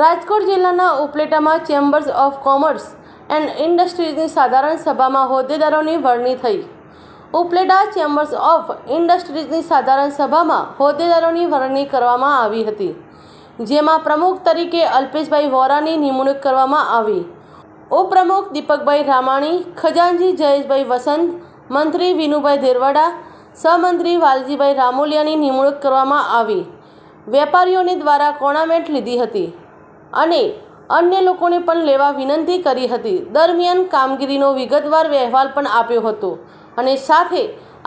રાજકોટ જિલ્લાના ઉપલેટામાં chambers of commerce and ઇન્ડસ્ટ્રીઝની સાધારણ સભામાં હોદ્દેદારોની વરણી થઈ। ઉપલેટા ચેમ્બર્સ ઓફ ઇન્ડસ્ટ્રીઝની સાધારણ સભામાં હોદ્દેદારોની વરણી કરવામાં આવી હતી, જેમાં પ્રમુખ તરીકે અલ્પેશભાઈ વોરાની નિમણૂક કરવામાં આવી। ઉપપ્રમુખ દીપકભાઈ રામાણી, ખજાનચી જયેશભાઈ વસંત, મંત્રી વિનુભાઈ દેરવાડા, સહમંત્રી વાલજીભાઈ રામોલિયાની નિમણૂક કરવામાં આવી। વેપારીઓની દ્વારા કોર્નામેન્ટ લીધી હતી અને અન્ય લોકોને પણ લેવા વિનંતી કરી હતી। દરમિયાન કામગીરીનો વિગતવાર અહેવાલ પણ આપ્યો હતો અને સાથે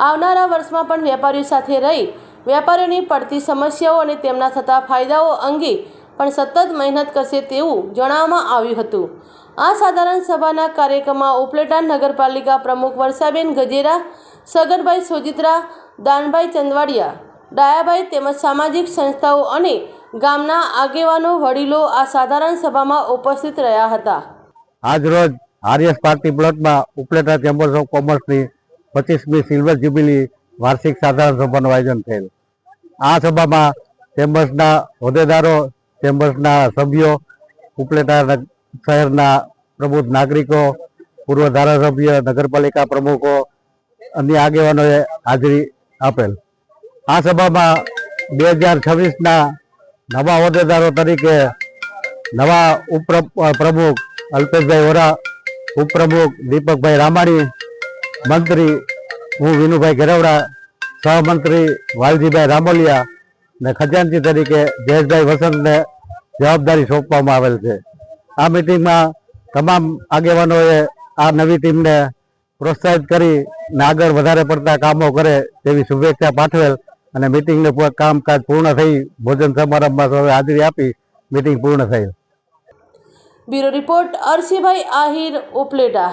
આવનારા વર્ષમાં પણ વેપારીઓ સાથે રહી વેપારીઓની પડતી સમસ્યાઓ અને તેમના થતા ફાયદાઓ અંગે પણ સતત મહેનત કરશે તેવું જણાવવામાં આવ્યું હતું। આ સાધારણ સભાના કાર્યક્રમમાં ઉપલેટા નગરપાલિકા પ્રમુખ વર્ષાબેન ગજેરા, સગનભાઈ સોજિત્રા, દાનભાઈ ચંદવાડિયા, ડાયાભાઈ તેમજ સામાજિક સંસ્થાઓ અને ગામના આગેવાનો વડીલો આ સાધારણ સભામાં ઉપસ્થિત રહ્યા હતા। આજરોજ આરએસ પાર્ટી પ્લોટમાં ઉપલેટા ચેમ્બર્સ ઓફ કોમર્સની 25મી સિલ્વર જ્યુબિલી વાર્ષિક સાધારણ સભાનું આયોજન થયેલ। આ સભામાં ચેમ્બર્સના હોદ્દેદારો, ચેમ્બર્સના સભ્યો, ઉપલેટા શહેરના પ્રબુદ્ધ નાગરિકો, પૂર્વ ધારાસભ્ય, નગરપાલિકા પ્રમુખો, અન્ય આગેવાનોએ હાજરી આપેલ। આ સભામાં 2026ના નવા હોદ્દેદારો તરીકે નવા ઉપપ્રમુખ અલ્પેશભાઈ વોરા, ઉપપ્રમુખ દીપકભાઈ રામાણી, મંત્રી હું વિનુભાઈ ગેરવડા, સહમંત્રી વાલજીભાઈ રામોલિયા ને ખજાનચી તરીકે જયેશભાઈ વસંતને જવાબદારી સોંપવામાં આવેલ છે। આ મિટિંગમાં તમામ આગેવાનોએ આ નવી ટીમને પ્રોત્સાહિત કરી આગળ વધારે પડતા કામો કરે તેવી શુભેચ્છા પાઠવેલ અને મિટિંગને કામકાજ પૂર્ણ થઈ ભોજન સમારંભમાં સૌએ હાજરી આપી મિટિંગ પૂર્ણ થઈ। Bureau report Arshibhai Ahir, Upleta.